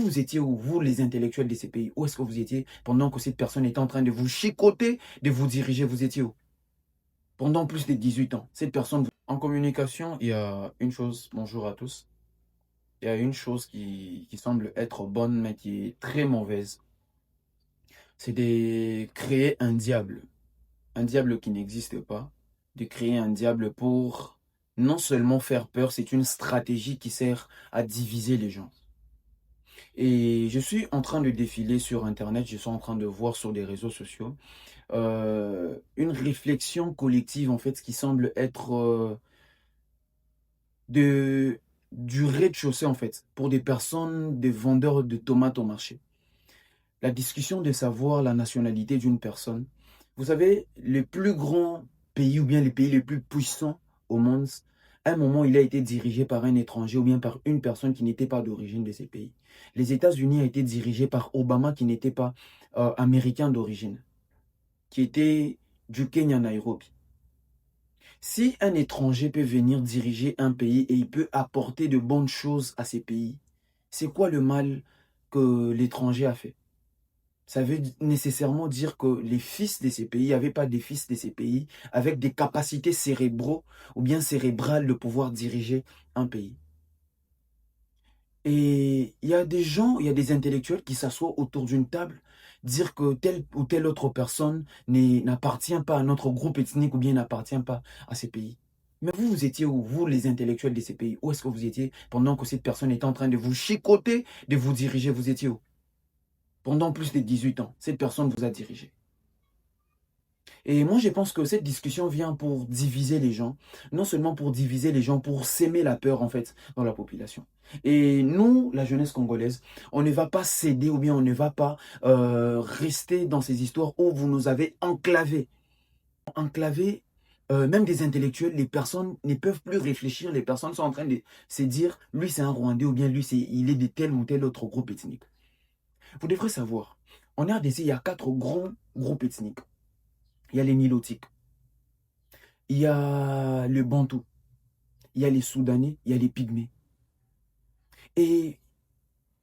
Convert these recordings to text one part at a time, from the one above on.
vous étiez où, vous les intellectuels de ces pays? Où est-ce que vous étiez pendant que cette personne était en train de vous chicoter, de vous diriger? Vous étiez où? Pendant plus de 18 ans. Cette personne, en communication, il y a une chose, bonjour à tous, il y a une chose qui semble être bonne, mais qui est très mauvaise. C'est de créer un diable qui n'existe pas, de créer un diable pour non seulement faire peur, c'est une stratégie qui sert à diviser les gens. Et je suis en train de défiler sur Internet, je suis en train de voir sur des réseaux sociaux une réflexion collective en fait qui semble être de, du rez-de-chaussée en fait pour des personnes, des vendeurs de tomates au marché. La discussion de savoir la nationalité d'une personne. Vous savez, le plus grand pays ou bien les pays les plus puissants au monde, à un moment, il a été dirigé par un étranger ou bien par une personne qui n'était pas d'origine de ces pays. Les États-Unis a été dirigé par Obama qui n'était pas américain d'origine, qui était du Kenya, Nairobi. Si un étranger peut venir diriger un pays et il peut apporter de bonnes choses à ces pays, c'est quoi le mal que l'étranger a fait? Ça veut nécessairement dire que les fils de ces pays, il n'y avait pas des fils de ces pays avec des capacités cérébraux ou bien cérébrales de pouvoir diriger un pays. Et il y a des gens, il y a des intellectuels qui s'assoient autour d'une table, dire que telle ou telle autre personne n'appartient pas à notre groupe ethnique ou bien n'appartient pas à ces pays. Mais vous, vous étiez où, vous les intellectuels de ces pays? Où est-ce que vous étiez pendant que cette personne était en train de vous chicoter, de vous diriger? Vous étiez où? Pendant plus de 18 ans, cette personne vous a dirigé. Et moi, je pense que cette discussion vient pour diviser les gens. Non seulement pour diviser les gens, pour s'aimer la peur, en fait, dans la population. Et nous, la jeunesse congolaise, on ne va pas céder ou bien on ne va pas rester dans ces histoires où vous nous avez enclavés. Enclavés, même des intellectuels, les personnes ne peuvent plus réfléchir. Les personnes sont en train de se dire, lui c'est un Rwandais ou bien lui il est de tel ou tel autre groupe ethnique. Vous devrez savoir, en RDC, il y a 4 grands groupes ethniques. Il y a les Nilotiques. Il y a le Bantou, il y a les Soudanais, il y a les Pygmées. Et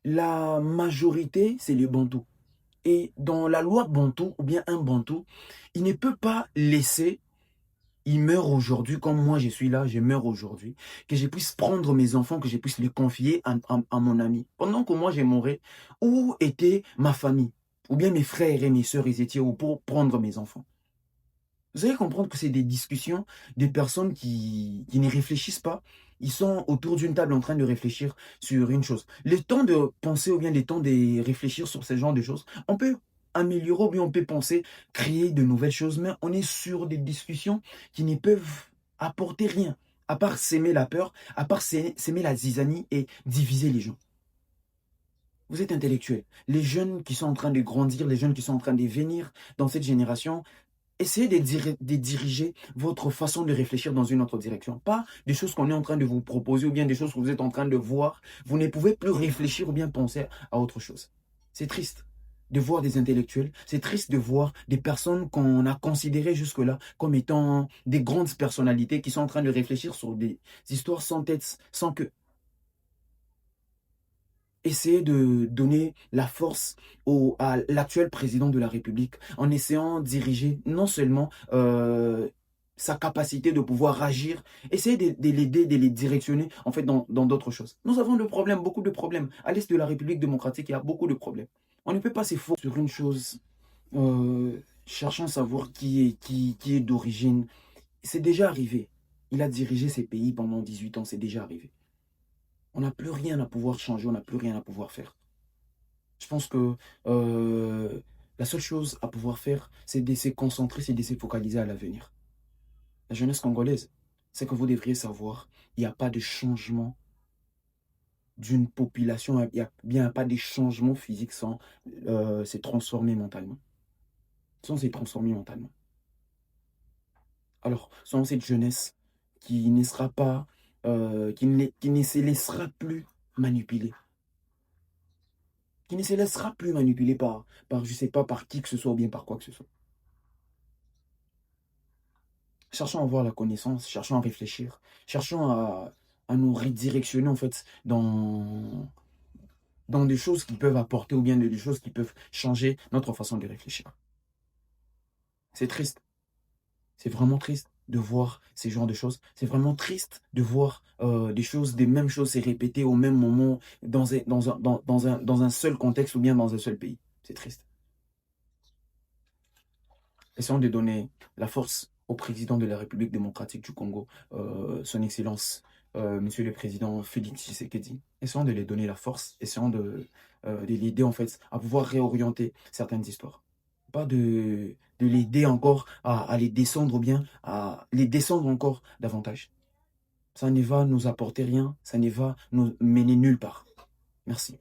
la majorité, c'est les Bantous. Et dans la loi Bantou, ou bien un Bantou, il ne peut pas laisser, il meurt aujourd'hui, comme moi je suis là, je meurs aujourd'hui, que je puisse prendre mes enfants, que je puisse les confier à mon ami. Pendant que moi je mourrais, où était ma famille? Ou bien mes frères et mes sœurs, ils étaient où pour prendre mes enfants? Vous allez comprendre que c'est des discussions des personnes qui ne réfléchissent pas. Ils sont autour d'une table en train de réfléchir sur une chose. Le temps de penser ou bien le temps de réfléchir sur ce genre de choses, on peut améliorer ou bien on peut penser, créer de nouvelles choses, mais on est sur des discussions qui ne peuvent apporter rien, à part s'aimer la peur, à part s'aimer la zizanie et diviser les gens. Vous êtes intellectuel. Les jeunes qui sont en train de grandir, les jeunes qui sont en train de venir dans cette génération, essayez de diriger votre façon de réfléchir dans une autre direction. Pas des choses qu'on est en train de vous proposer ou bien des choses que vous êtes en train de voir. Vous ne pouvez plus réfléchir ou bien penser à autre chose. C'est triste de voir des intellectuels. C'est triste de voir des personnes qu'on a considérées jusque-là comme étant des grandes personnalités qui sont en train de réfléchir sur des histoires sans tête, sans queue. Essayer de donner la force à l'actuel président de la République en essayant de diriger non seulement sa capacité de pouvoir agir, essayer de l'aider, de les directionner en fait dans d'autres choses. Nous avons des problèmes, beaucoup de problèmes. À l'est de la République démocratique, il y a beaucoup de problèmes. On ne peut pas s'efforcer sur une chose, cherchant à savoir qui est d'origine. C'est déjà arrivé. Il a dirigé ces pays pendant 18 ans, c'est déjà arrivé. On n'a plus rien à pouvoir changer, on n'a plus rien à pouvoir faire. Je pense que la seule chose à pouvoir faire, c'est de se concentrer, c'est de se focaliser à l'avenir. La jeunesse congolaise, c'est que vous devriez savoir, il n'y a pas de changement d'une population, il n'y a pas de changement physique sans se transformer mentalement. Sans se transformer mentalement. Alors, sans cette jeunesse qui ne sera pas, qui ne se laissera plus manipuler. Qui ne se laissera plus manipuler par, je sais pas, par qui que ce soit ou bien par quoi que ce soit. Cherchons à avoir la connaissance, cherchons à réfléchir, cherchons à nous redirectionner en fait dans des choses qui peuvent apporter ou bien des choses qui peuvent changer notre façon de réfléchir. C'est triste. C'est vraiment triste de voir ces genres de choses. C'est vraiment triste de voir des choses, des mêmes choses se répéter au même moment dans un seul contexte ou bien dans un seul pays. C'est triste. Essayons de donner la force au président de la République démocratique du Congo, son Excellence, Monsieur le Président Félix Tshisekedi. Essayons de lui donner la force, essayons de l'aider en fait à pouvoir réorienter certaines histoires. Pas de l'aider encore à les descendre ou bien à les descendre encore davantage. Ça ne va nous apporter rien, ça ne va nous mener nulle part. Merci.